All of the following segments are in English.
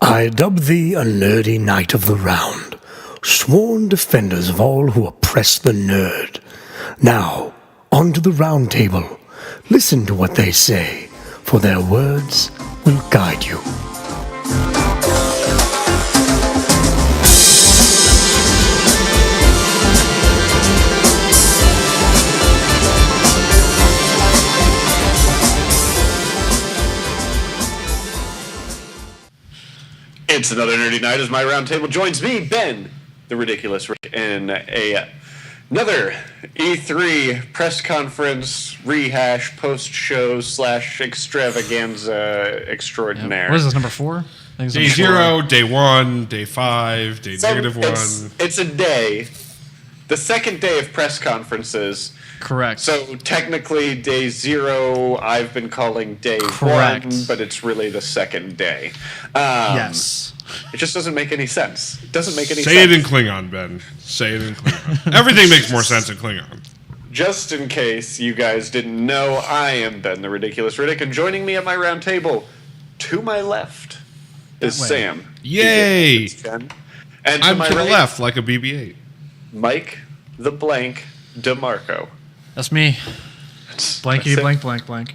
I dub thee a nerdy knight of the round, sworn defenders of all who oppress the nerd. Now, on to the round table. Listen to what they say, for their words will guide you. It's another nerdy night as my roundtable joins me, Ben, the ridiculous Rick, in another E3 press conference rehash post-show / extravaganza extraordinaire. Yep. What is this, number 4? Day 0, day 1, day 5, day -1. It's a day. The second day of press conferences. Correct. So technically day 0 I've been calling day Correct. 1, but it's really the second day. Yes. It just doesn't make any sense. It doesn't make any sense. Say it in Klingon, Ben. Say it in Klingon. Everything makes more sense in Klingon. Just in case you guys didn't know, I am Ben the Ridiculous Riddick, and joining me at my round table, to my left, is Sam. Yay! And to I'm my to the right, left, like a BB-8. Mike the Blank DeMarco. That's me. Blankety That's blank, blank, blank.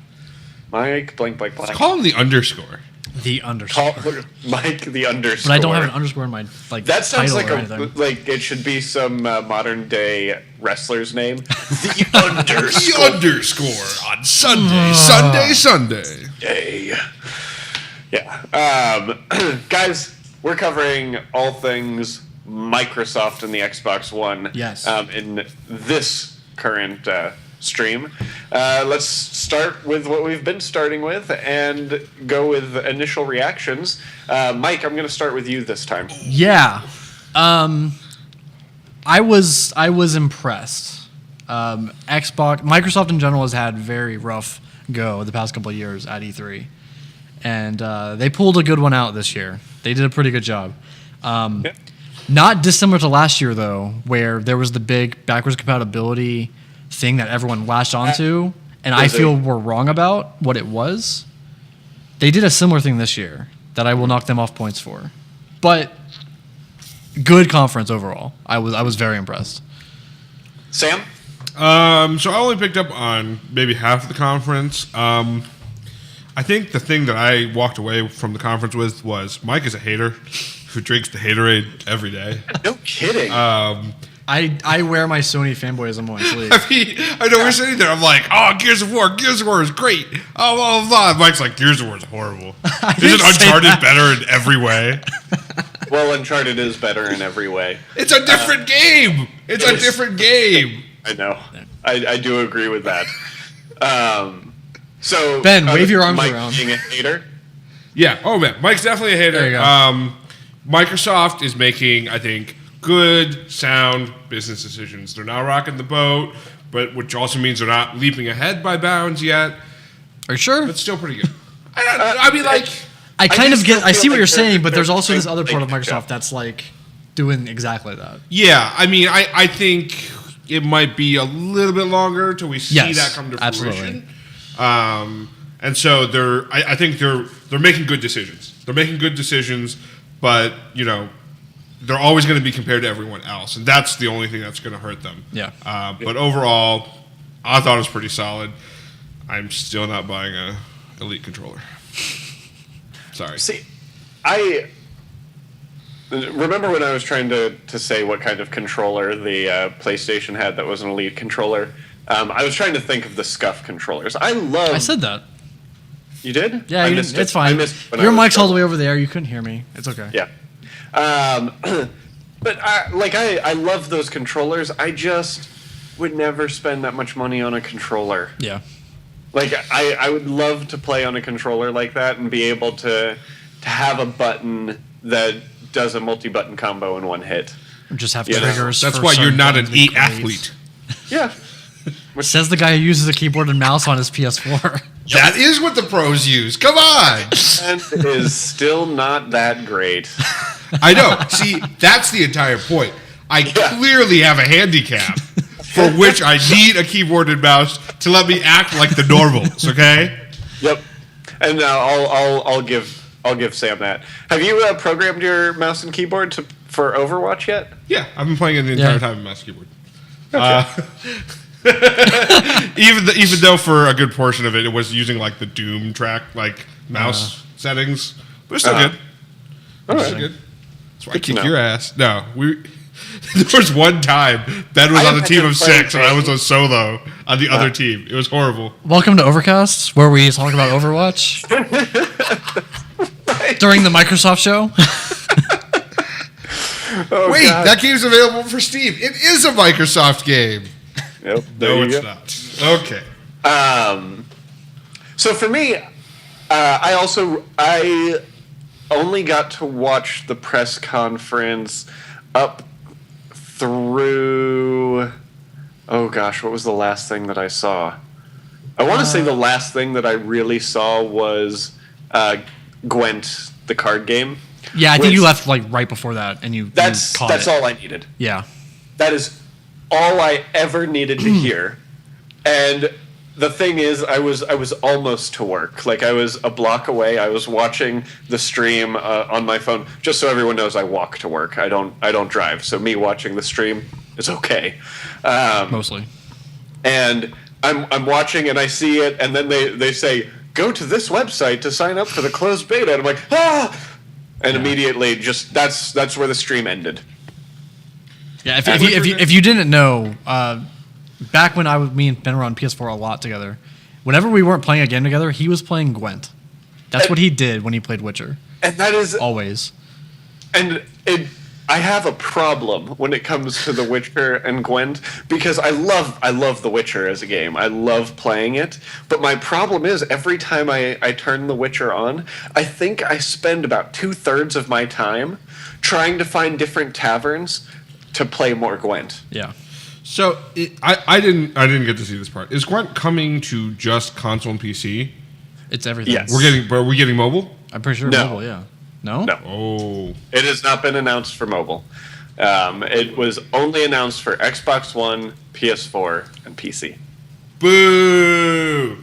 Mike blank blank blank. Call him the underscore. The underscore. Call Mike the underscore. But I don't have an underscore in my That sounds title like it should be some modern day wrestler's name. The underscore. The underscore on Sunday. Yay. Yeah. Guys, we're covering all things Microsoft and the Xbox One. Yes. In this current stream. Let's start with what we've been starting with and go with initial reactions. Mike, I'm going to start with you this time. Yeah. I was impressed. Microsoft in general has had very rough go the past couple of years at E3. And they pulled a good one out this year. They did a pretty good job. Not dissimilar to last year, though, where there was the big backwards compatibility thing that everyone latched onto, and I feel we're wrong about what it was. They did a similar thing this year that I will knock them off points for. But good conference overall. I was very impressed. Sam? So I only picked up on maybe half of the conference. I think the thing that I walked away from the conference with was Mike is a hater who drinks the haterade every day. No kidding. I wear my Sony fanboyism on my sleeve. I know we're sitting there. I'm like, oh, Gears of War is great. Oh, blah, blah, blah. Mike's like, Gears of War is horrible. Isn't Uncharted better in every way? Well, Uncharted is better in every way. It's a different game. It's a different game. I know. I do agree with that. So Ben, wave your arms Mike around. Being a hater? Yeah. Oh, man. Mike's definitely a hater. There you go. Microsoft is making, I think, good, sound business decisions. They're not rocking the boat, but which also means they're not leaping ahead by bounds yet. Are you sure? But still pretty good. I mean, like... I see what you're saying, but they're there's also this other part of doing a good Microsoft job. that's like doing exactly that. Yeah, I mean, I think it might be a little bit longer till we see that come to fruition. Absolutely. And so I think they're making good decisions. They're making good decisions, but you know, they're always going to be compared to everyone else, and that's the only thing that's going to hurt them. Yeah. But overall, I thought it was pretty solid. I'm still not buying a Elite controller. Sorry. See, I remember when I was trying to say what kind of controller the PlayStation had that was an Elite controller. I was trying to think of the SCUF controllers. I said that. You did? Yeah, I missed it. it's fine. I missed when Your I was mic's all the way over there. You couldn't hear me. It's okay. Yeah. But I love those controllers. I just would never spend that much money on a controller. Yeah. Like I would love to play on a controller like that and be able to have a button that does a multi-button combo in one hit. Or just have You know, triggers. That's for why you're certain not an buttons to be e-athlete. Yeah. Says the guy who uses a keyboard and mouse on his PS4. That is what the pros use. Come on. And it is still not that great. I know. See, that's the entire point. I clearly have a handicap for which I need a keyboard and mouse to let me act like the normals, okay? Yep. And I'll give I'll give Sam that. Have you programmed your mouse and keyboard for Overwatch yet? Yeah, I've been playing it the entire time in mouse keyboard. Even though for a good portion of it, it was using like the Doom track, like mouse settings, but it's still good. It's still good. That's why I kick your ass. No, there was one time Ben was on a team of 6 and I was on solo on the other team. It was horrible. Welcome to Overcast, where we talk about Overwatch during the Microsoft show. Wait, that game's available for Steam. It is a Microsoft game. Yep, No, it's not. Okay. So for me, I only got to watch the press conference up through. Oh gosh, what was the last thing that I saw? I want to say the last thing that I really saw was Gwent, the card game. Yeah, I think you left like right before that, and you That's caught it. all I needed. Yeah. That is all I ever needed to hear. And the thing is, I was almost to work. Like, I was a block away. I was watching the stream on my phone. Just so everyone knows, I walk to work. I don't drive. So me watching the stream is okay. Mostly. And I'm watching, and I see it, and then they say, go to this website to sign up for the closed beta. And I'm like, ah! And immediately, just that's where the stream ended. Yeah, if you didn't know, back when me and Ben were on PS4 a lot together, whenever we weren't playing a game together, he was playing Gwent. That's what he did when he played Witcher. And that is always. And I have a problem when it comes to The Witcher and Gwent, because I love The Witcher as a game. I love playing it. But my problem is, every time I turn The Witcher on, I think I spend about 2/3 of my time trying to find different taverns to play more Gwent. Yeah. So I didn't get to see this part. Is Gwent coming to just console and PC? It's everything. Yes. Are we getting mobile? I'm pretty sure No. mobile, yeah. No? No. Oh. It has not been announced for mobile. It was only announced for Xbox One, PS4, and PC. Boo!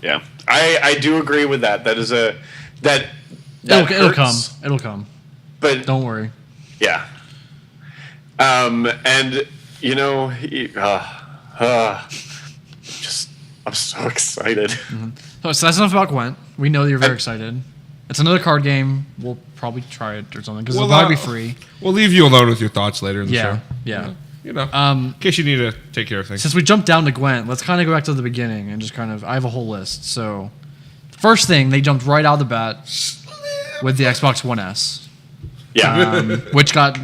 Yeah. I do agree with that. That is It'll come. It'll come. But Don't worry. yeah. And you know, just I'm so excited. So that's enough about Gwent. We know that you're very excited. It's another card game. We'll probably try it or something because it'll probably be free. We'll leave you alone with your thoughts later in the show. Yeah. You know, in case you need to take care of things. Since we jumped down to Gwent, let's kind of go back to the beginning and just kind of. I have a whole list. So, first thing, they jumped right out of the bat with the Xbox One S. Yeah. Which got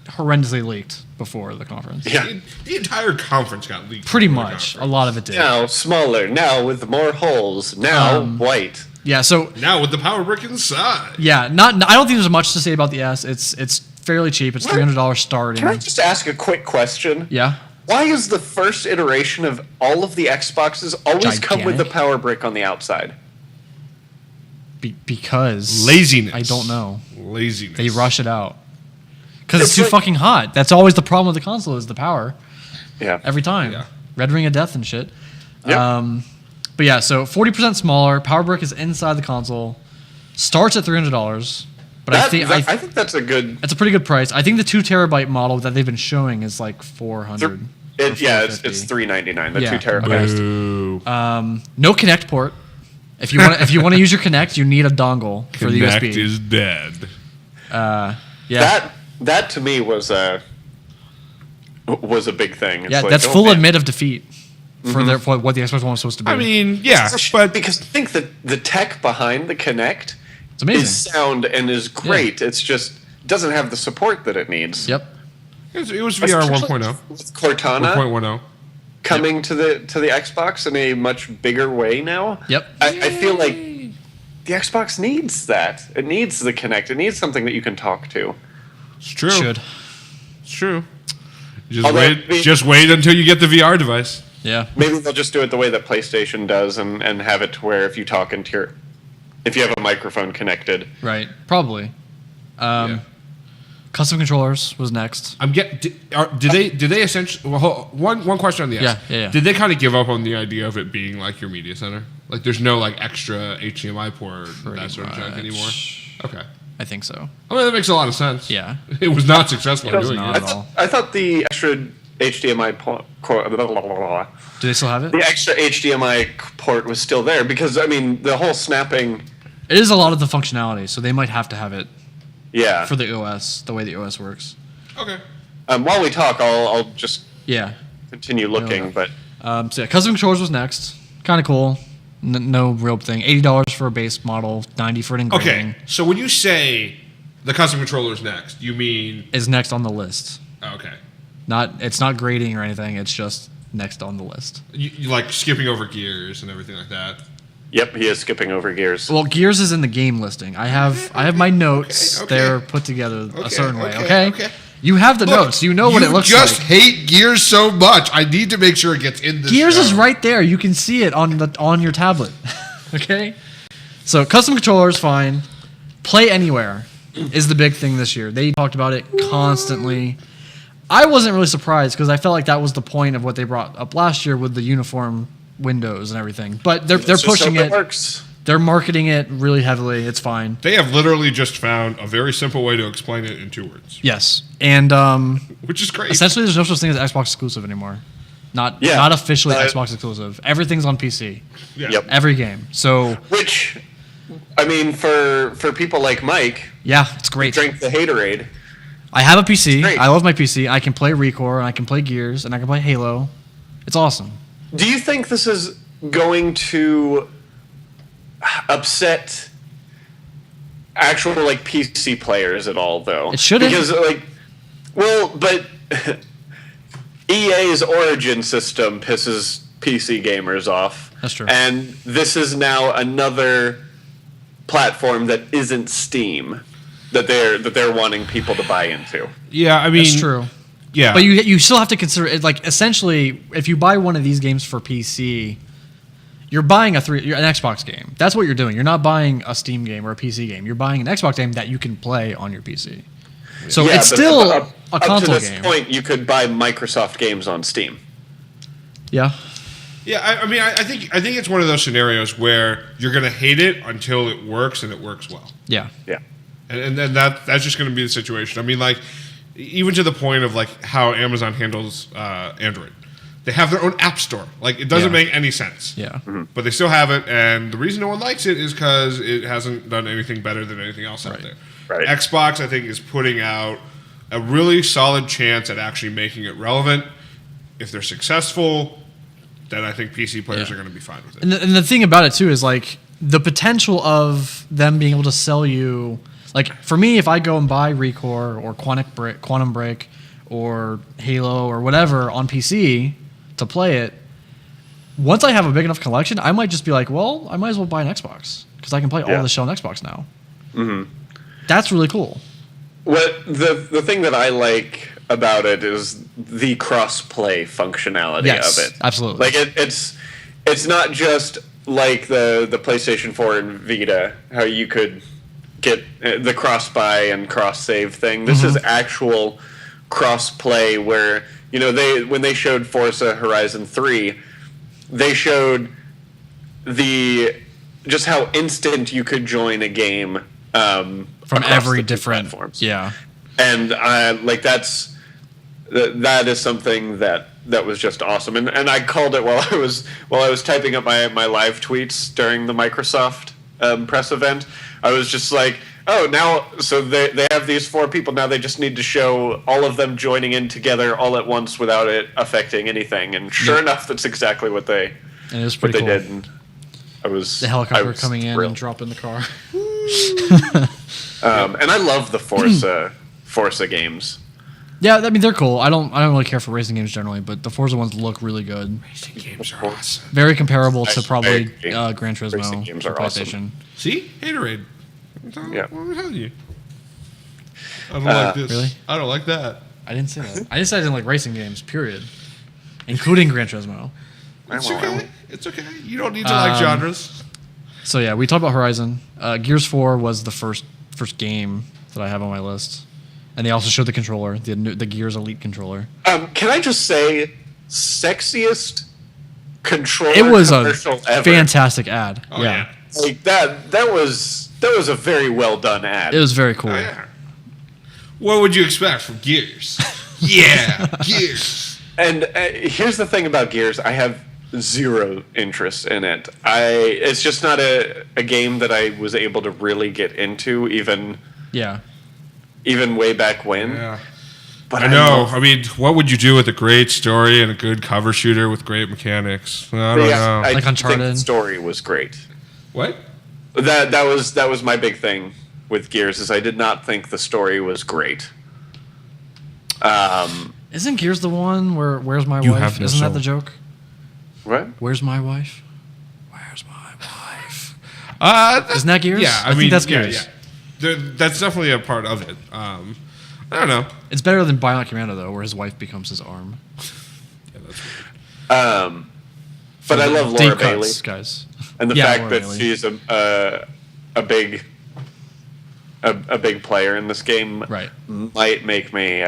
horrendously leaked before the conference. Yeah. The entire conference got leaked. Pretty before the much. A conference. lot of it did. Now smaller. Now with more holes. Now white. Yeah, so Now with the power brick inside. yeah, I don't think there's much to say about the S. It's fairly cheap. It's $300 starting. Can I just ask a quick question? Yeah. Why is the first iteration of all of the Xboxes always come with the Gigantic? power brick on the outside? Because Laziness. I don't know. Laziness. They rush it out because it's It's too like- fucking hot. That's always the problem with the console is the power Yeah. every time. Yeah. Red Ring of Death and shit. Yep. But yeah, so 40% smaller. Power brick is inside the console. Starts at $300. But I think that's a good. it's a pretty good price. I think the 2 terabyte model that they've been showing is like 400. It's $450. $399. The Yeah, 2 terabytes. Boo. No Kinect port. If you want to use your Kinect, you need a dongle for the Connect USB. is dead. Yeah, That to me was a big thing. It's yeah, like, that's oh, full man. admit of defeat for what the Xbox One was supposed to be. I mean, yeah, but Because I think that the tech behind the Kinect it's amazing. is sound and is great. It's just doesn't have the support that it needs. Yep. it was VR Especially 1.0. with Cortana 1.10. coming to the Xbox in a much bigger way now. Yep. I feel like the Xbox needs that. It needs the Kinect. It needs something that you can talk to. It's true. Should. It's true. Just Although, Just wait until you get the VR device. Yeah. Maybe they'll just do it the way that PlayStation does and have it to where if you talk into your, if you have a microphone connected. Right. Probably. Yeah. Custom controllers was next. Did they essentially? Well, one question on the S. Yeah. Did they kind of give up on the idea of it being like your media center? Like, there's no like extra HDMI port and that sort of junk much. anymore. Okay. I think so. I mean, that makes a lot of sense. Yeah. It was not successful in doing not it. at all. I thought the extra HDMI port, Do they still have it? the extra HDMI port was still there because I mean the whole snapping. It is a lot of the functionality, so they might have to have it Yeah. for the OS, the way the OS works. Okay. While we talk, I'll just Yeah. continue looking, but So yeah, custom controllers was next. Kind of cool. No real thing. $80 for a base model, $90 for an engraving. Okay. So when you say the custom controller's next, you mean Is next on the list. okay? It's not grading or anything. It's just next on the list. You like skipping over gears and everything like that. yep, he is skipping over gears. Well, Gears is in the game listing. I have my notes. okay. They're put together a certain way. okay, Okay. okay. You have the notes. You know what it looks You just like. hate Gears so much. I need to make sure it gets in this Gears show. is right there. You can see it on your tablet. Okay. So custom controllers, fine. Play anywhere is the big thing this year. They talked about it constantly. I wasn't really surprised because I felt like that was the point of what they brought up last year with the uniform windows and everything. But they're It's just pushing how it. Works. They're marketing it really heavily. It's fine. They have literally just found a very simple way to explain it in 2 words, Yes. And which is great. essentially, there's no such thing as Xbox exclusive anymore. Not officially Xbox exclusive. Everything's on PC. Yeah. Yep. Every game. So Which, I mean, for people like Mike, yeah, it's great. drink the haterade. I have a PC. Great. I love my PC. I can play Recore, and I can play Gears, and I can play Halo. It's awesome. Do you think this is going to upset actual like PC players at all, though? It shouldn't. Because but EA's Origin system pisses PC gamers off. That's true. And this is now another platform that isn't Steam that they're wanting people to buy into. Yeah, I mean, That's true. Yeah, But you still have to consider it. Like essentially, if you buy one of these games for PC, you're buying an Xbox game. That's what you're doing. You're not buying a Steam game or a PC game. You're buying an Xbox game that you can play on your PC. So Yeah, it's but still up a to console this game. point, you could buy Microsoft games on Steam. Yeah. yeah. I mean, I think it's one of those scenarios where you're gonna hate it until it works, and it works well. Yeah. Yeah. And then that's just going to be the situation. I mean, like, even to the point of, like, how Amazon handles Android. They have their own app store. Like, it doesn't Yeah. make any sense. Yeah. But they still have it, and the reason no one likes it is because it hasn't done anything better than anything else out there. Right. Xbox, I think, is putting out a really solid chance at actually making it relevant. If they're successful, then I think PC players Yeah. are going to be fine with it. And the thing about it too is like the potential of them being able to sell you. Like for me, if I go and buy Recore or Quantum Break or Halo or whatever on PC to play it, once I have a big enough collection, I might just be like, well, I might as well buy an Xbox because I can play all Yeah. this shit on Xbox now. Mm-hmm. That's really cool. What the thing that I like about it is the cross-play functionality Yes, of it. absolutely. Like it's not just like the PlayStation 4 and Vita, how you could get the cross-buy and cross-save thing. This is actual cross-play where, you know, when they showed Forza Horizon 3, they showed just how instant you could join a game From across every the two different platforms. Yeah. And like that is something that was just awesome. And I called it while I was typing up my live tweets during the Microsoft press event. I was just like, oh, now so they have these 4 people. Now they just need to show all of them joining in together all at once without it affecting anything. And sure enough, that's exactly what they And it was pretty cool. did. And The helicopter coming in and dropping the car. and I love the Forza games. Yeah, I mean they're cool. I don't really care for racing games generally, but the Forza ones look really good. Racing games are awesome. Very comparable to probably agree. Gran Turismo Racing games for are awesome. PlayStation. See? Haterade. Yeah. What am I telling you? I don't like this. Really? I don't like that. I didn't say that. I just said I didn't like racing games. Period, including Gran Turismo. It's okay. It's okay. You don't need to like genres. So yeah, we talked about Horizon. Gears 4 was the first game that I have on my list, and they also showed the controller, the Gears Elite controller. Can I just say, sexiest controller It was a commercial ever. fantastic ad. Oh, yeah. Like that was That was a very well done ad. It was very cool. Oh, yeah. What would you expect from Gears? Yeah, Gears. And here's the thing about Gears: I have zero interest in it. It's just not a game that I was able to really get into, even way back when. Yeah. But I know. I mean, what would you do with a great story and a good cover shooter with great mechanics? I don't know. I Like think Uncharted? the story was great. What? That was my big thing with Gears, is I did not think the story was great. Isn't Gears the one where Where's My You Wife? have no Isn't that soul. the joke? What? Where's my wife? Where's my wife? That- Isn't that Gears? Yeah, I think that's Gears. Yeah. That's definitely a part of it. I don't know. It's better than Bionic Commando though, where his wife becomes his arm. Yeah, that's weird. But I love Laura Deep Bailey, cuts, guys. and the Yeah, fact Laura that Bailey. she's a big player in this game Right. might make me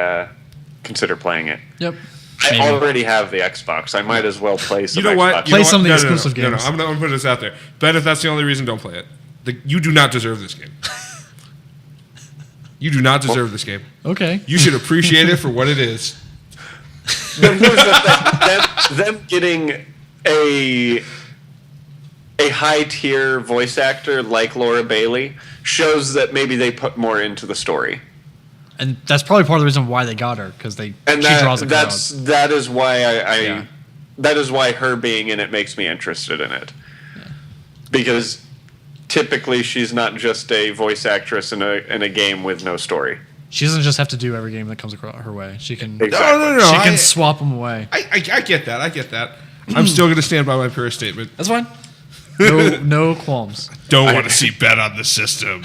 consider playing it. Yep. I Maybe. already have the Xbox. I might as well play some You know what? Xbox. You Play know what? some of the No, exclusive no, no, games. I'm going to put this out there. Ben, if that's the only reason, don't play it. You do not deserve this game. You do not deserve this game. Okay. You should appreciate it for what it is. But here's the thing, them getting a high tier voice actor like Laura Bailey shows that maybe they put more into the story. And that's probably part of the reason why they got her, because she draws a crowd. that is why Yeah. that is why her being in it makes me interested in it. Because typically she's not just a voice actress in a game with no story. She doesn't just have to do every game that comes across her way. She can Exactly. No. she can swap them away. I get that. I get that. I'm still going to stand by my pure statement. That's fine. No qualms. Don't want to see Ben on the system.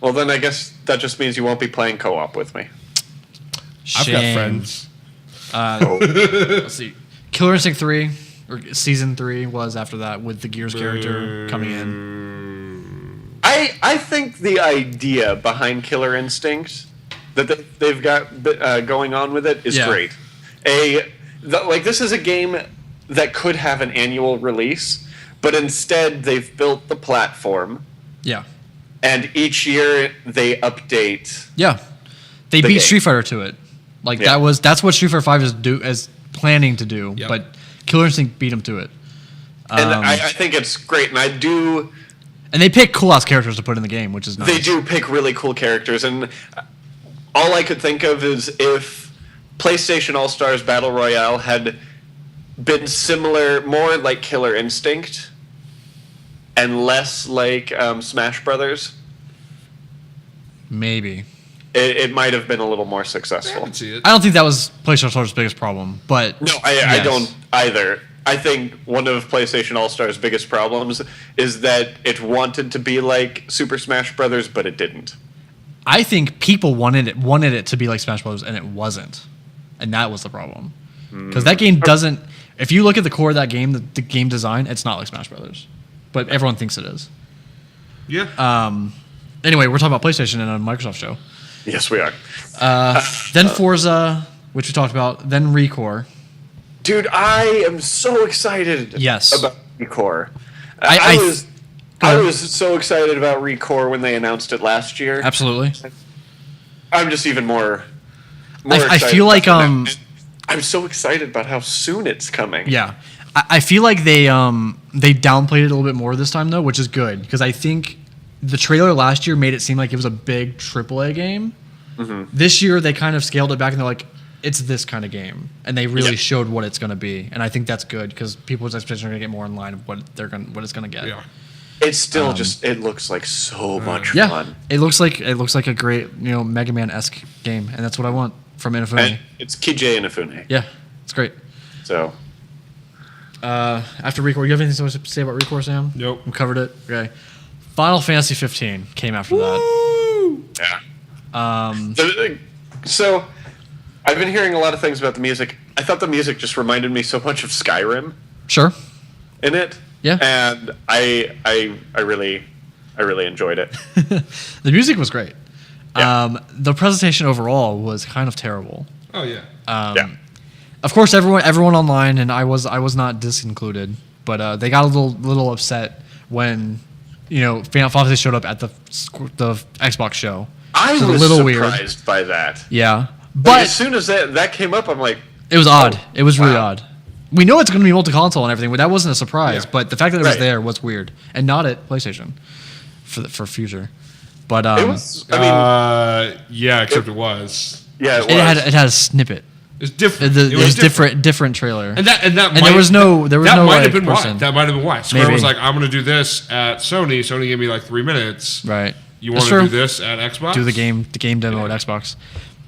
Well, then I guess that just means you won't be playing co-op with me. I've got Shame. friends. Let's see. Killer Instinct 3 or Season 3 was after that with the Gears character coming in. I think the idea behind Killer Instinct that they've got going on with it is Yeah. great. This is a game that could have an annual release, but instead they've built the platform, Yeah. and each year they update. Yeah. They The beat game. Street Fighter to it. Like Yeah. that's what Street Fighter 5 is planning to do, Yep. but Killer Instinct beat them to it. And I think it's great, and And they pick cool ass characters to put in the game, which is nice. they do pick really cool characters, and all I could think of is if PlayStation All-Stars Battle Royale had been similar, more like Killer Instinct, and less like Smash Brothers, Maybe. it might have been a little more I successful. can see it. I don't think that was PlayStation Store's biggest problem, but No, I yes. don't either. I think one of PlayStation All-Stars' biggest problems is that it wanted to be like Super Smash Brothers, but it didn't. I think people wanted it to be like Smash Bros. And it wasn't, and that was the problem. Because that game doesn't. If you look at the core of that game, the game design, it's not like Smash Brothers, but everyone thinks it is. Yeah. Anyway, we're talking about PlayStation and a Microsoft show. Yes, we are. Then Forza, which we talked about. Then Recore. Dude, I am so excited Yes. about Recore. I- Go I ahead. was so excited about Recore when they announced it last year. Absolutely. I'm just even more I excited feel like about it now. I'm so excited about how soon it's coming. Yeah, I feel like they downplayed it a little bit more this time though, which is good because I think the trailer last year made it seem like it was a big AAA game. Mm-hmm. This year they kind of scaled it back and they're like, it's this kind of game, and they really Yeah. showed what it's going to be, and I think that's good because people's expectations are going to get more in line of what it's going to get. Yeah. It's still it looks like so much Yeah, fun. it looks like a great Mega Man-esque game, and that's what I want from Inafune. And it's Kijay Inafune. Yeah, it's great. So After Recore, you have anything to say about Recore, Sam? Nope. We covered it. Okay. Final Fantasy 15 came after that. yeah. So I've been hearing a lot of things about the music. I thought the music just reminded me so much of Skyrim Sure. in it. Yeah. And I really enjoyed it. The music was great. Yeah. The presentation overall was kind of terrible. Oh yeah. Yeah. Of course, everyone online, and I was not disincluded, but they got a little upset when Final Fantasy showed up at the Xbox show. I Which is was a little surprised by that. Yeah, Like, but as soon as that came up, I'm like, it was odd. It was really wow. odd. We know it's going to be multi-console and everything, but that wasn't a surprise. Yeah. But the fact that it was Right. there was weird, and not at PlayStation for future. But it was. I mean, yeah, except it was. yeah, it was. it had a snippet. It's different. It was different trailer. And that And there was no might like, have been person. why. That might have been why. Square Maybe. was like, I'm going to do this at Sony. Sony gave me like 3 minutes. Right. You That's want to do true. this at Xbox? Do the game demo at Xbox.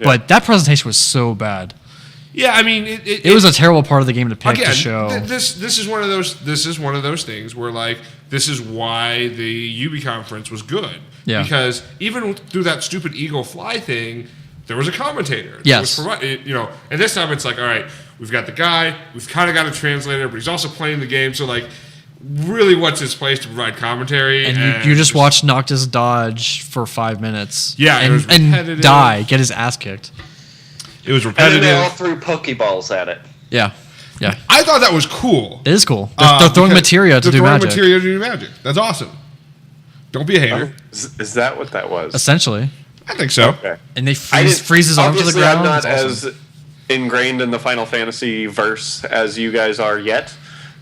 But that presentation was so bad. Yeah, I mean, It was a terrible part of the game to pick again, to show. This is one of those things where like this is why the UB conference was good. Yeah. Because even through that stupid Eagle Fly thing, there was a commentator. Yes. That was and this time it's like, all right, we've got the guy, we've kind of got a translator, but he's also playing the game. So like, really, what's his place to provide commentary? and you just watched Noctis dodge for 5 minutes. Yeah, it was and repetitive. get his ass kicked. It was and then repetitive. they all threw Pokeballs at it. Yeah. Yeah. I thought that was cool. It is cool. They're throwing because materia to they're do throwing magic. materia to do magic. That's awesome. Don't be a hater. Is that what that was? Essentially. I think so. Okay. And they I didn't- freeze his arm to the obviously, ground. I'm not It's awesome. as ingrained in the Final Fantasy verse as you guys are yet,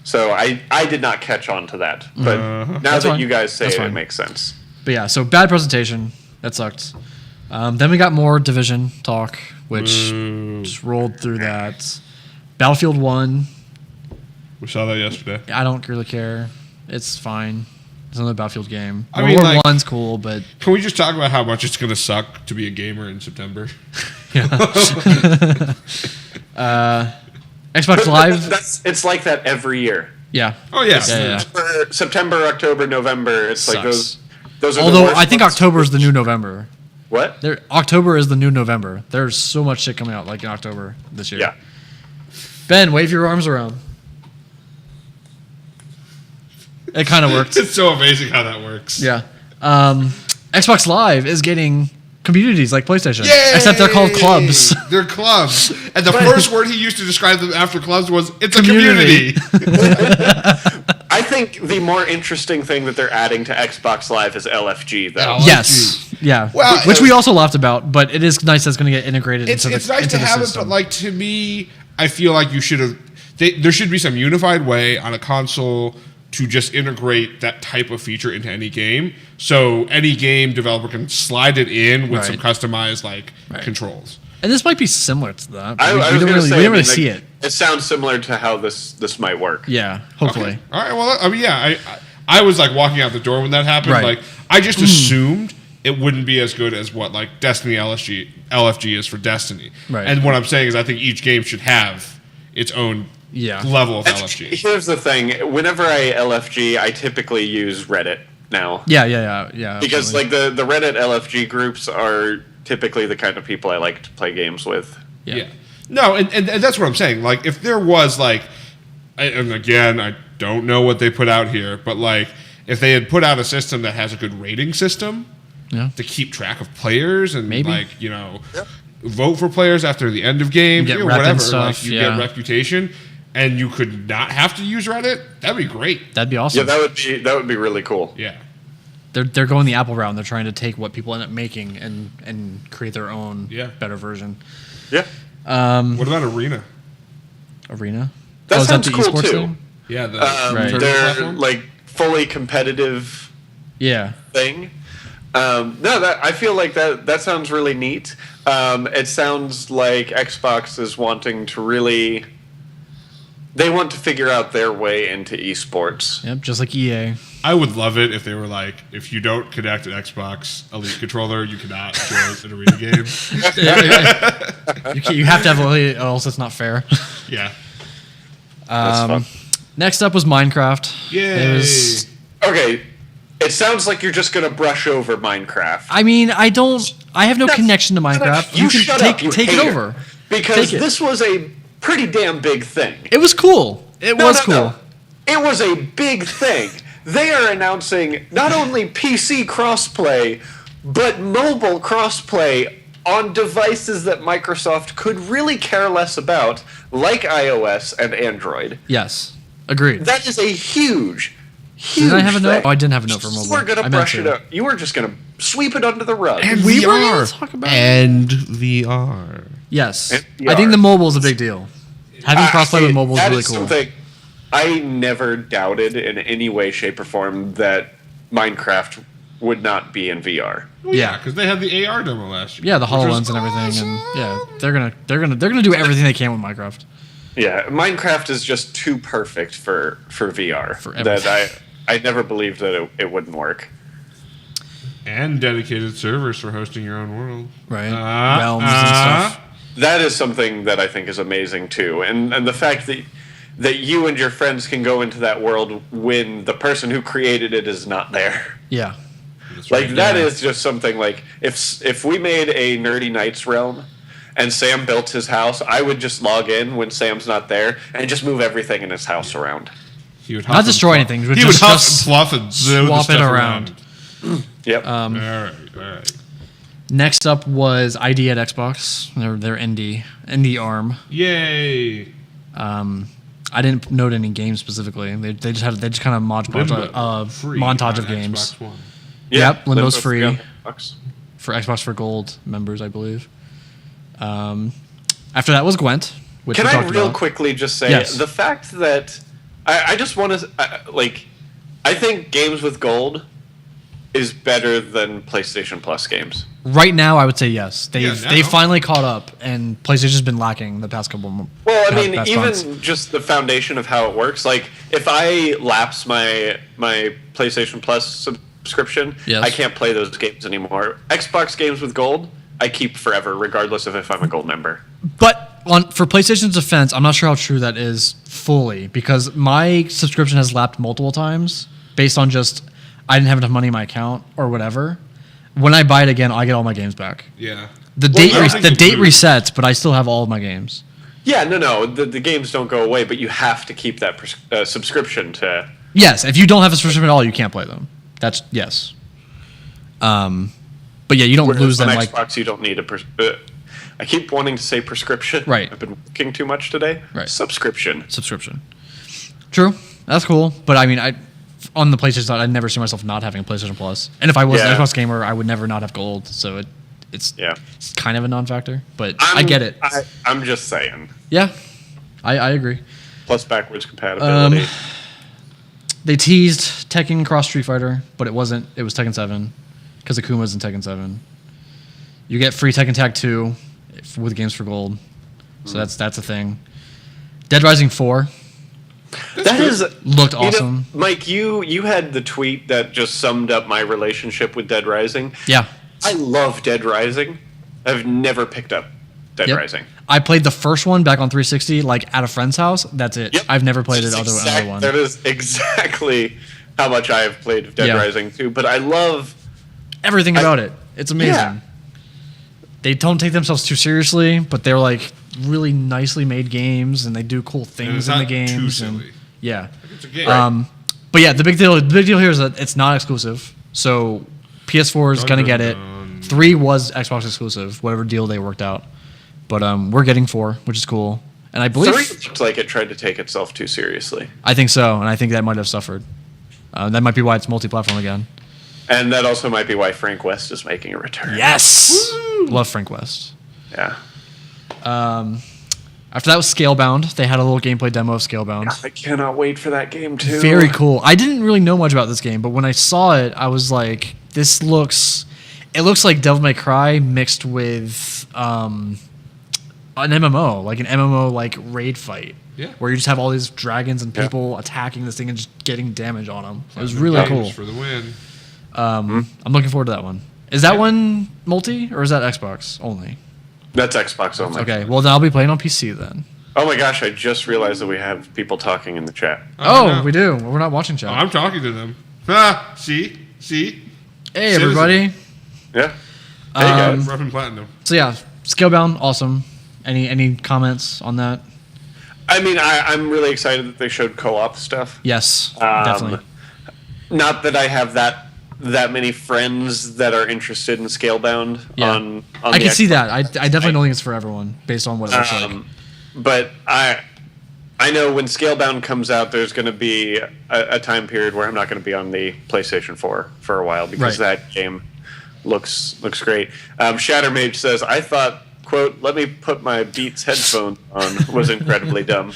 so I did not catch on to that. But now That's that fine. you guys say That's it, fine. it makes sense. But yeah, so bad presentation. That sucked. Then we got more Division talk, which just rolled through that. Battlefield 1, We saw that yesterday. I don't really care. It's fine. It's another Battlefield game. I World mean, War like- One's cool, but Can we just talk about how much it's going to suck to be a gamer in September? Xbox Live, It's like that every year. yeah. Oh yeah. Yeah. For September, October, November, it's like Sucks. those are the Although worst I think months. October is the new November. What? October is the new November. There's so much shit coming out like in October this year. Yeah. Ben, wave your arms around. It kind of worked. It's so amazing how that works. Yeah. Xbox Live is getting communities like PlayStation. Yay! Except they're called clubs. They're clubs. And the first word he used to describe them after clubs was, it's Community. a community. I think the more interesting thing that they're adding to Xbox Live is LFG, though. Oh. Yes. Yeah. Well, Which we also laughed about, but it is nice that it's going to get integrated It's into the nice into to the have system. it, but like to me, I feel like you should have. There should be some unified way on a console to just integrate that type of feature into any game, so any game developer can slide it in with some Right. customized Right. controls. And this might be similar to that. I we was don't gonna really, say, we I don't really mean, see like, it. It sounds similar to how this might work. Yeah. Hopefully. Okay. All right. Well, I mean, yeah. I was like walking out the door when that happened. Right. Like I just assumed it wouldn't be as good as what like Destiny LFG is for Destiny. Right. And what I'm saying is I think each game should have its own Yeah. level of LFG. Here's the thing: whenever I LFG, I typically use Reddit now. Yeah. Because absolutely. like the Reddit LFG groups are typically the kind of people I like to play games with. Yeah. No, and that's what I'm saying. Like, if there was, like, and again, I don't know what they put out here, but, like, if they had put out a system that has a good rating system Yeah. to keep track of players and, Maybe. like, vote for players after the end of games, You get rep and whatever, stuff, like, you yeah. get reputation, and you could not have to use Reddit, that'd be great. That'd be Yeah, awesome. that would be really cool. Yeah. They're going the Apple route. They're trying to take what people end up making and create their own Yeah. better version. Yeah, What about Arena? Arena. that is sounds the cool esports too. thing? Yeah, the Right. tournament They're platform? like fully competitive Yeah. thing. No, I feel like that sounds really neat. It sounds like Xbox is wanting to really. They want to figure out their way into esports. Yep. Just like EA. I would love it if they were like, if you don't connect an Xbox Elite controller, you cannot join an Arena game. You have to have Elite, or else it's not fair. Yeah. That's fun. Next up was Minecraft. Yay. It was. Okay, it sounds like you're just gonna brush over Minecraft. I mean, I have no connection to Minecraft. You can shut take up, you take it hater. over. Because Take it. this was a pretty damn big thing. It was cool. It was cool. No. It was a big thing. They are announcing not only PC crossplay, but mobile crossplay on devices that Microsoft could really care less about, like iOS and Android. Yes. Agreed. That is a huge, Huge Did I have a note? thing. Oh, I didn't have a note for mobile. We're gonna I meant brush to. it up. You were just gonna sweep it under the rug. And We were VR. gonna talk about it. and VR. Yes. And I think VR. the mobile is a big deal. Having crossplay with mobile is That really cool. something I never doubted in any way, shape, or form that Minecraft would not be in VR. Well, Yeah. because they had the AR demo last year. Yeah, the which was HoloLens and everything, awesome. and yeah, they're gonna do everything they can with Minecraft. Yeah, Minecraft is just too perfect for VR. For that everything. I never believed that it wouldn't work. And dedicated servers for hosting your own world. Right. Realms and stuff. That is something that I think is amazing too, and the fact that you and your friends can go into that world when the person who created it is not there. Yeah. That's Like right. that is just something like if we made a Nerdy Nights realm and Sam built his house, I would just log in when Sam's not there and just move everything in his house around. He would Not huff and destroy fluff. anything, but He would just- huff just and fluff and move swap the it stuff around. Yep. All right, all right. Next up was ID at Xbox. Their indie arm. Yay! I didn't note any games specifically. They just kind of Limbo, free montage on of games Xbox One. Yep, Limbo's free. on Xbox. for Xbox for Gold members, I believe. After that was Gwent, which Can we I talked real about. quickly just say Yes. the fact that I just want to I think games with gold is better than PlayStation Plus games. Right now, I would say yes. Yeah, They've now. finally caught up, and PlayStation's been lacking the past couple. Well, I mean, past even months. just the foundation of how it works. Like, if I lapse my PlayStation Plus subscription, Yes. I can't play those games anymore. Xbox games with gold, I keep forever, regardless of if I'm a gold member. But for PlayStation's defense, I'm not sure how true that is fully because my subscription has lapped multiple times based on just I didn't have enough money in my account or whatever. When I buy it again, I get all my games back. Yeah. The Well, date I don't think the you date lose. resets, but I still have all of my games. Yeah, no, the games don't go away, but you have to keep that subscription to. Yes, if you don't have a subscription at all, you can't play them. That's yes. But yeah, you don't Whereas lose on them like Xbox, you don't need I keep wanting to say prescription. Right. I've been working too much today. Right. Subscription. subscription. True, that's cool. But I mean, on the PlayStation side, I'd never see myself not having a PlayStation Plus. And if I was Yeah. an Xbox gamer, I would never not have gold. So it's kind of a non-factor. But I get it. I'm just saying. Yeah, I agree. Plus backwards compatibility. They teased Tekken Cross Street Fighter, but it wasn't. It was Tekken 7 because Akuma's in Tekken 7. You get free Tekken Tag 2 with games for gold, so that's a thing. Dead Rising 4 That is looked you know, awesome. Mike, you had the tweet that just summed up my relationship with Dead Rising. Yeah. I love Dead Rising. I've never picked up Dead Yep. Rising. I played the first one back on 360, like at a friend's house. That's it. Yep. I've never played That's another one. That is exactly how much I have played Dead Yeah. Rising too. But I love. Everything about it. It's amazing. Yeah. They don't take themselves too seriously, but they're like really nicely made games, and they do cool And it's things in the not games. too and silly. yeah. It's a game. But yeah, the big deal here is that it's not exclusive. So PS4 is Dun, gonna dun, get it. dun. 3 was Xbox exclusive, whatever deal they worked out. But we're getting 4, which is cool. And I believe 3 looked like it tried to take itself too seriously. I think so, and I think that might have suffered. That might be why it's multi-platform again. And that also might be why Frank West is making a return. Yes, love Frank West. Yeah. After that was Scalebound. They had a little gameplay demo of Scalebound. I cannot wait for that game too. Very cool. I didn't really know much about this game, but when I saw it, I was like, "This looks." It looks like Devil May Cry mixed with an MMO, like an MMO like raid fight. Yeah. Where you just have all these dragons and people attacking this thing and just getting damage on them. It was really Games cool. for the win. I'm looking forward to that one. Is that one multi or is that Xbox only? That's Xbox only. Okay, well then I'll be playing on PC then. Oh my gosh, I just realized that we have people talking in the chat. Oh, no. we do. We're not watching Oh, chat. I'm talking to them. Ah, see? Hey Citizen. everybody. Yeah. Hey guys. Rough and Platinum. So yeah, Scalebound, awesome. Any comments on that? I mean, I'm really excited that they showed co-op stuff. Yes, definitely. Not that I have that many friends that are interested in Scalebound Yeah. on I the can see Xbox. that. I definitely don't think it's for everyone based on what it looks like. But I know when Scalebound comes out, there's going to be a time period where I'm not going to be on the PlayStation 4 for a while because that game looks great. Shattermage says, I thought, quote, let me put my Beats headphones on was incredibly dumb.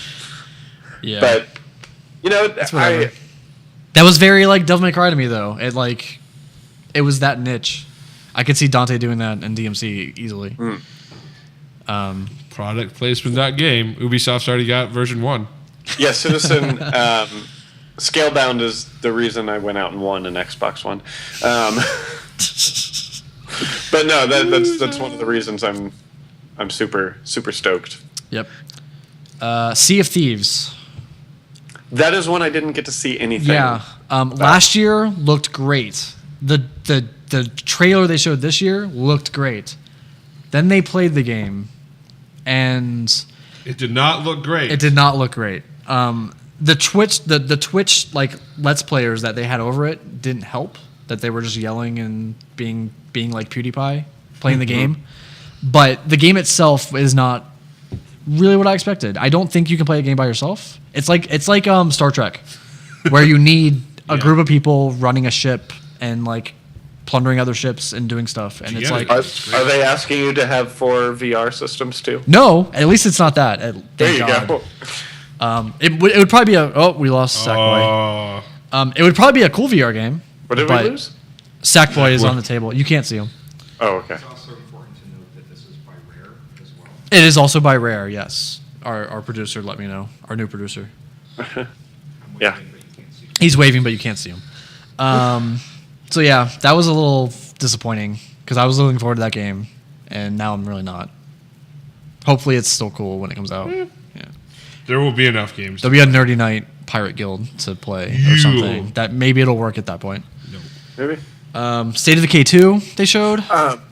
Yeah. But, that was very like Devil May Cry to me, though. It was that niche. I could see Dante doing that in DMC easily. Product placement game. Ubisoft's already got version 1. Yeah, Citizen Scalebound is the reason I went out and won an Xbox One. But no, that's one of the reasons I'm super stoked. Yep. Sea of Thieves. That is one I didn't get to see anything. Yeah. Last year looked great. The trailer they showed this year looked great. Then they played the game, and it did not look great. It did not look great. The Twitch like Let's Players that they had over it didn't help. That they were just yelling and being like PewDiePie playing the game, but the game itself is not really what I expected. I don't think you can play a game by yourself. It's like Star Trek, where you need a group of people running a ship and like plundering other ships and doing stuff. And it's like, are they asking you to have 4 VR systems too? No, at least it's not that. There you go. It would probably be we lost Sackboy. It would probably be a cool VR game. What did we lose? Sackboy is on the table. You can't see him. Oh, okay. It's also important to note that this is by Rare as well. It is also by Rare, yes. Our producer let me know. Our new producer. Yeah. He's waving, but you can't see him. So yeah, that was a little disappointing because I was looking forward to that game, and now I'm really not. Hopefully, it's still cool when it comes out. Yeah. There will be enough games. There'll be a Nerdy Night Pirate Guild to play or something. That maybe it'll work at that point. No. Maybe. State of Decay 2 they showed.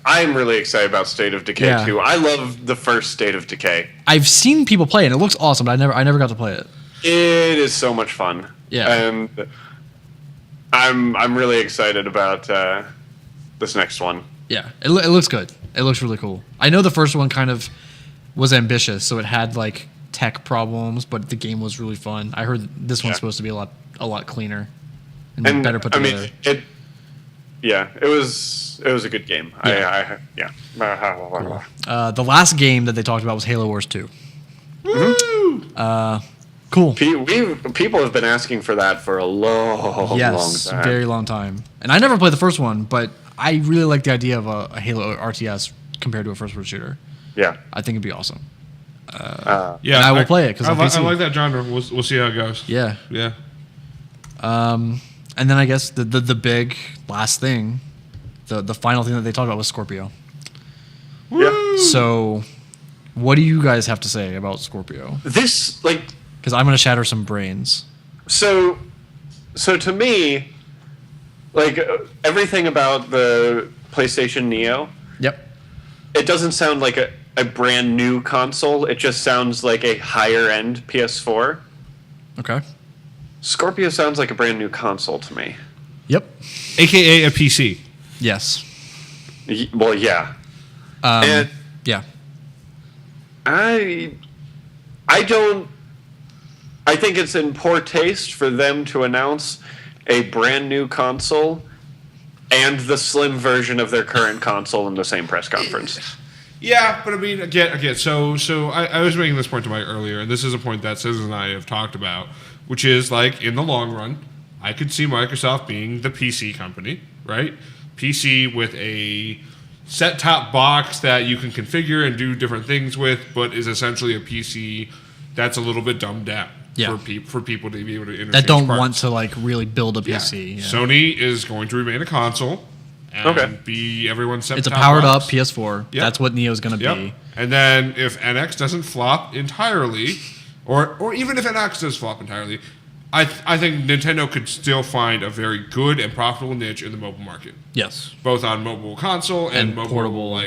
I'm really excited about State of Decay 2. I love the first State of Decay. I've seen people play it, and it looks awesome, but I never got to play it. It is so much fun. Yeah. And I'm really excited about this next one. Yeah, it looks good. It looks really cool. I know the first one kind of was ambitious, so it had like tech problems, but the game was really fun. I heard this one's supposed to be a lot cleaner and better put together. It was a good game. Yeah. Yeah. The last game that they talked about was Halo Wars 2. Mm-hmm. Cool. People have been asking for that for a long time. Very long time. And I never played the first one, but I really like the idea of a Halo RTS compared to a first-person shooter. Yeah, I think it'd be awesome. Yeah, and I will play it because I like that genre. We'll see how it goes. Yeah. Yeah. And then I guess the big last thing, the final thing that they talked about was Scorpio. Yeah. So, what do you guys have to say about Scorpio? This Because I'm going to shatter some brains. So to me, everything about the PlayStation Neo, Yep. it doesn't sound like a brand new console. It just sounds like a higher end PS4. Okay. Scorpio sounds like a brand new console to me. Yep. AKA a PC. Yes. Well, yeah. And Yeah. I think it's in poor taste for them to announce a brand new console and the slim version of their current console in the same press conference. Yeah, but I mean, again. So I was making this point to Mike earlier, and this is a point that Citizen and I have talked about, which is in the long run, I could see Microsoft being the PC company, right? PC with a set-top box that you can configure and do different things with, but is essentially a PC that's a little bit dumbed down for people to be able to interface. That don't parts. want to really build a PC. Yeah. Sony is going to remain a console and be everyone's set-top It's a powered box. up PS4. Yep. That's what Neo's going to Yep. be. And then if NX doesn't flop entirely, or even if NX does flop entirely, I think Nintendo could still find a very good and profitable niche in the mobile market. Yes. Both on mobile console and mobile portable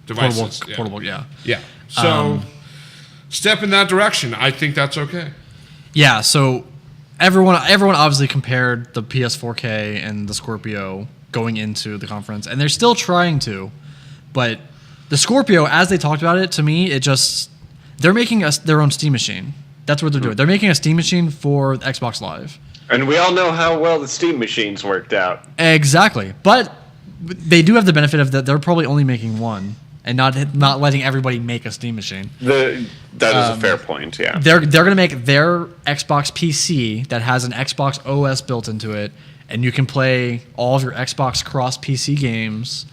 devices. Portable, yeah. Yeah. So step in that direction. I think that's okay. Yeah, so everyone obviously compared the PS4K and the Scorpio going into the conference, and they're still trying to. But the Scorpio, as they talked about it, to me, they're making their own Steam machine. That's what they're doing. They're making a Steam machine for Xbox Live. And we all know how well the Steam machines worked out. Exactly. But they do have the benefit of that they're probably only making one and not letting everybody make a Steam machine. That is a fair point, yeah. They're going to make their Xbox PC that has an Xbox OS built into it, and you can play all of your Xbox cross PC games,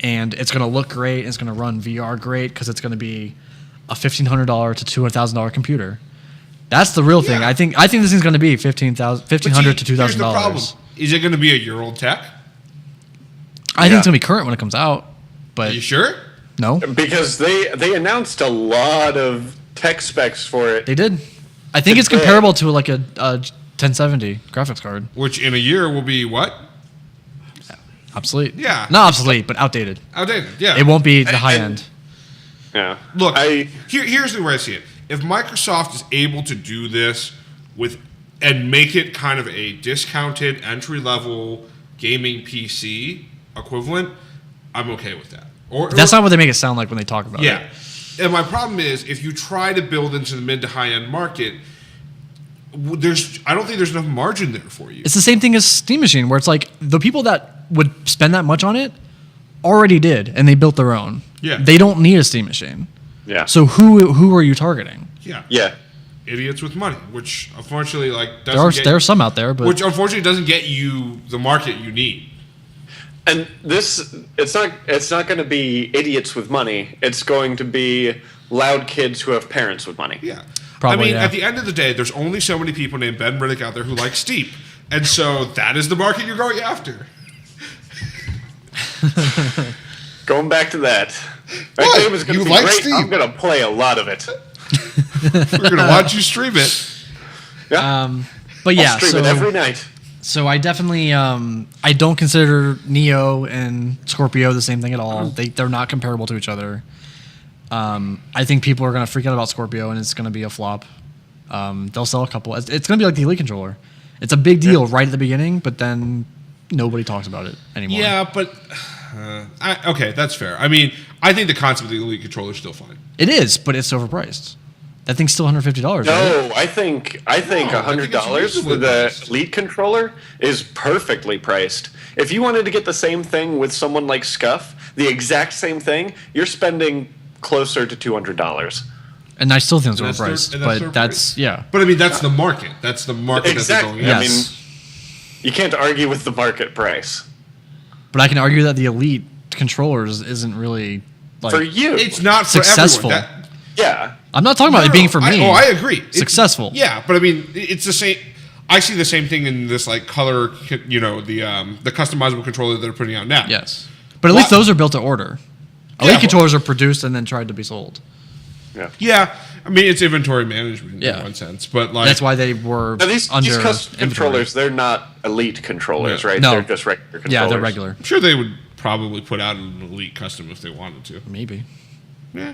and it's going to look great. It's going to run VR great because it's going to be a $1,500 to $200,000 computer. That's the real thing. I think this thing's going to be $1,500 to $2,000. Here's the problem. Is it going to be a year-old tech? I think it's going to be current when it comes out. But Are you sure? No, Because they announced a lot of tech specs for it. they did. I think it's comparable to like a 1070 graphics card. Which in a year will be what? Obsolete. Yeah. Not obsolete, but outdated. Outdated. Yeah. It won't be the high end. Yeah. Look, here's the way I see it. If Microsoft is able to do this and make it kind of a discounted entry-level gaming PC equivalent, I'm okay with that. That's not what they make it sound like when they talk about it. Yeah. And my problem is, if you try to build into the mid to high-end market, I don't think there's enough margin there for you. It's the same thing as Steam Machine, where it's like the people that would spend that much on it already did, and they built their own. Yeah. They don't need a Steam Machine. Yeah. So who are you targeting? Yeah. Yeah. Idiots with money, which unfortunately There are some out there, but which unfortunately doesn't get you the market you need. And it's not going to be idiots with money. It's going to be loud kids who have parents with money. Yeah. Probably, at the end of the day, there's only so many people named Ben Riddick out there who like Steep. And so that is the market you're going after. Going back to that. That What? game is going You to be like great. Steep? I'm going to play a lot of it. We're going to watch you stream it. Yeah. but yeah, I'll stream it every night. So I definitely I don't consider Neo and Scorpio the same thing at all. They're not comparable to each other. I think people are going to freak out about Scorpio, and it's going to be a flop. They'll sell a couple. It's going to be like the Elite controller. It's a big deal right at the beginning, but then nobody talks about it anymore. Yeah, but okay, that's fair. I mean, I think the concept of the Elite controller is still fine. It is, but it's overpriced. That thing's still $150. No, right? I think I think it's $100 reasonably for the priced. Elite controller is perfectly priced. If you wanted to get the same thing with someone like Scuff, the exact same thing, you're spending closer to $200. And I still think it's And that's overpriced. their- and that's their But that's price. yeah. But I mean, that's the market. That's the market Exactly. that they're going I after. Yes. mean, you can't argue with the market price. But I can argue that the Elite controllers isn't really like For you. It's not for Successful. everyone. yeah. I'm not talking about it being for me. I agree. Successful. Yeah, but I mean, it's the same. I see the same thing in this like color, the customizable controller that they're putting out now. Yes. But at least those are built to order. Elite well- controllers are produced and then tried to be sold. Yeah. Yeah, I mean it's inventory management Yeah. in one sense, but like That's why they were Now, these under custom inventory. controllers, they're not Elite controllers, No. right? No. They're just regular controllers. Yeah, they're regular. I'm sure they would probably put out an Elite custom if they wanted to. Maybe. Yeah,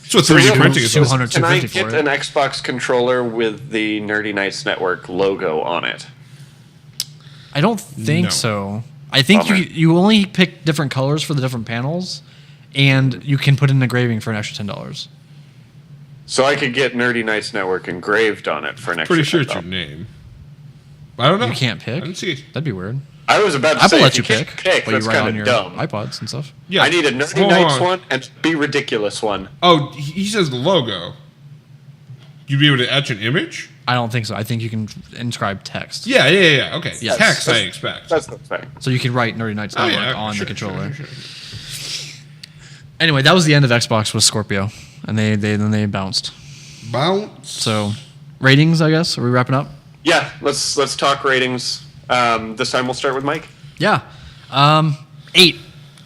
that's what 3D real- printing is. 200, Can I 250 get for it. an Xbox controller with the Nerdy Nights Network logo on it? I don't think No. so. I think Bummer. you only pick different colors for the different panels, and you can put in engraving for an extra $10. So I could get Nerdy Nights Network engraved on it for an extra Pretty sure it's $10. your name. I don't know. You can't pick. I didn't see it. That'd be weird. I was about to Apple say, lets if you can't pick, but you that's write on kind your of dumb. iPods and stuff. Yeah, I need a Nerdy Hold Nights on. one and a Be Ridiculous one. Oh, he says the logo. You'd be able to etch an image? I don't think so. I think you can inscribe text. Yeah. Okay. Yes. Text, I expect. That's the thing. So you can write Nerdy Nights Oh, Network yeah, on sure, the controller. sure. Anyway, that was the end of Xbox with Scorpio, and they bounced. Bounce. So ratings, I guess. Are we wrapping up? Yeah, let's talk ratings. This time we'll start with Mike. Yeah. 8.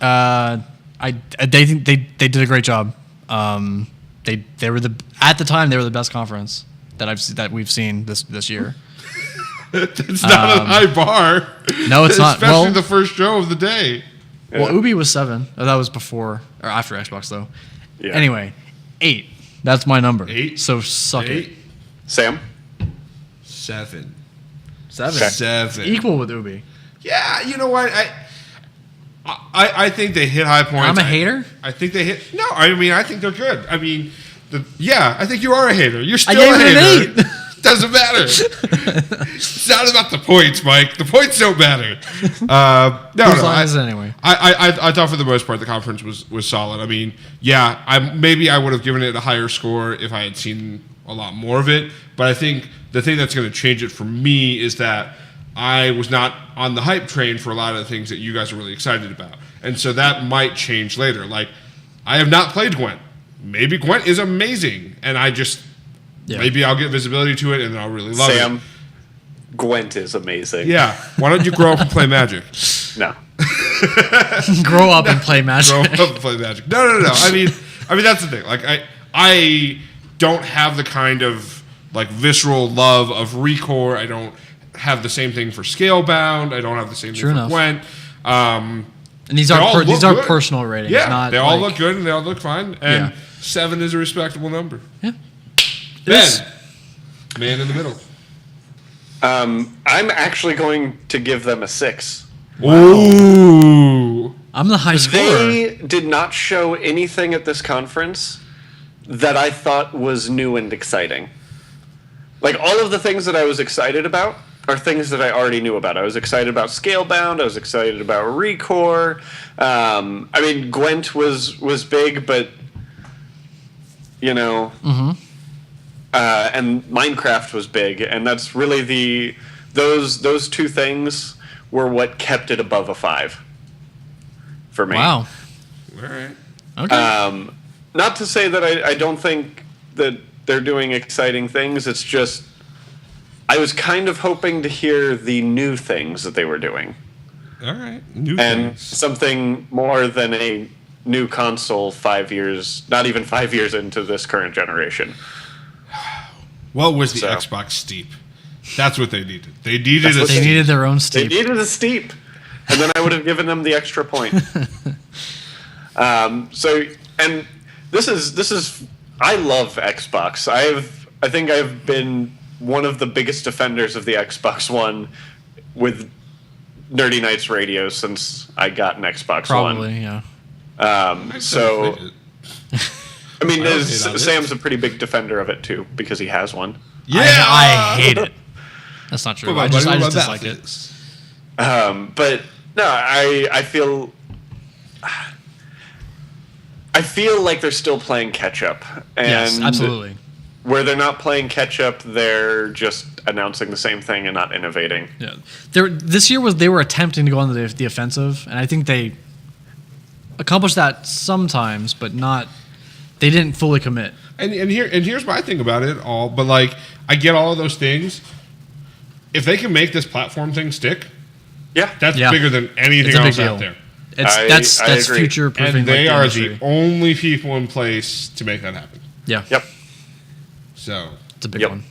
They think they did a great job. They were at the time they were the best conference that we've seen this year. It's not a high bar. No, it's not. Especially Well- the first show of the day. Well, Ubi was 7. Oh, that was before or after Xbox though. Yeah. Anyway, 8. That's my number. 8. So suck it. 8. Sam? 7. 7. 7. Equal with Ubi. Yeah, you know what? I think they hit high points. I'm a hater? I think they hit. No, I mean I think they're good. I mean Yeah, I think you are a hater. You're still gave a it hater. an 8. Doesn't matter. It's not about the points, Mike. The points don't matter. Whose line is it anyway? I thought for the most part the conference was solid. I mean, yeah, I would have given it a higher score if I had seen a lot more of it. But I think the thing that's going to change it for me is that I was not on the hype train for a lot of the things that you guys are really excited about. And so that might change later. Like, I have not played Gwent. Maybe Gwent is amazing, and maybe I'll get visibility to it, and then I'll really love it. Gwent is amazing. Yeah. Why don't you grow up and play Magic? No. Grow up and play Magic. Grow up and play Magic. No. I mean that's the thing. Like I don't have the kind of like visceral love of Recore. I don't have the same thing for Scalebound. I don't have the same thing for Gwent. And these are personal ratings. Yeah, not they all look good and they all look fine. And 7 is a respectable number. Yeah. Ben, man in the middle. I'm actually going to give them a 6. Wow. Ooh. I'm the high scorer. They did not show anything at this conference that I thought was new and exciting. Like, all of the things that I was excited about are things that I already knew about. I was excited about Scalebound. I was excited about Recore. I mean, Gwent was big, but, you know... Mm-hmm. And Minecraft was big, and that's really those two things were what kept it above a 5 for me. Wow. All right. Okay. Not to say that I don't think that they're doing exciting things. It's just I was kind of hoping to hear the new things that they were doing. All right. New and things. Something more than a new console 5 years, not even 5 years into this current generation. What was the Xbox Steep? That's what they needed. They needed their own Steep. They needed a Steep, and then I would have given them the extra point. And this is I love Xbox. I think I've been one of the biggest defenders of the Xbox One with Nerdy Nights Radio since I got an Xbox One. Probably, yeah. I mean, Sam's a pretty big defender of it too because he has one. Yeah, I hate it. That's not true. I just dislike it. But no, I feel like they're still playing catch up. And yes, absolutely. Where they're not playing catch up, they're just announcing the same thing and not innovating. Yeah, this year they were attempting to go on the offensive, and I think they accomplished that sometimes, but not. They didn't fully commit. And here's my thing about it all. But like, I get all of those things. If they can make this platform thing stick, that's bigger than anything else out there. That's future proofing. And they are the only people in place to make that happen. Yeah. Yep. So it's a big one.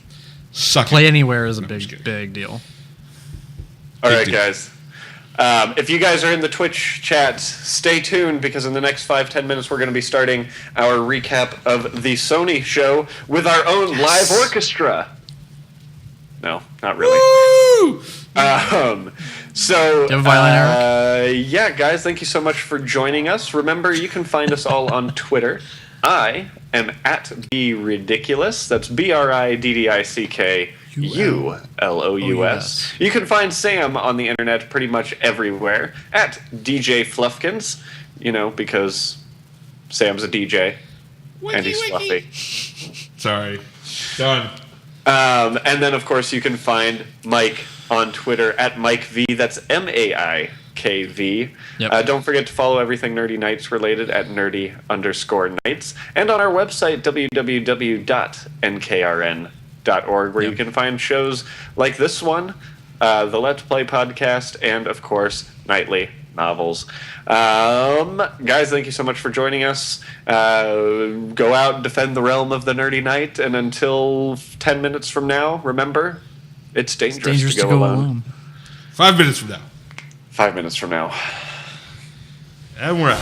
Play Anywhere is a big deal. All right, guys. If you guys are in the Twitch chat, stay tuned because in the next 5-10 minutes we're going to be starting our recap of the Sony show with our own live orchestra. No, not really. Woo! So, do you have a violin, Eric? Yeah, guys, thank you so much for joining us. Remember, you can find us all on Twitter. I am at BRidiculous. That's BRIDICKULOUS. You can find Sam on the internet pretty much everywhere at DJ Fluffkins, because Sam's a DJ and he's fluffy. Sorry. Done. And then, of course, you can find Mike on Twitter at MikeV. That's MAIKV. Yep. Don't forget to follow everything Nerdy Nights related at nerdy_nights. And on our website, www.nkrn.org, where you can find shows like this one, the Let's Play podcast, and, of course, nightly novels. Guys, thank you so much for joining us. Go out and defend the realm of the Nerdy Night, and until 10 minutes from now, remember, it's dangerous to go alone. 5 minutes from now. 5 minutes from now. And we're out.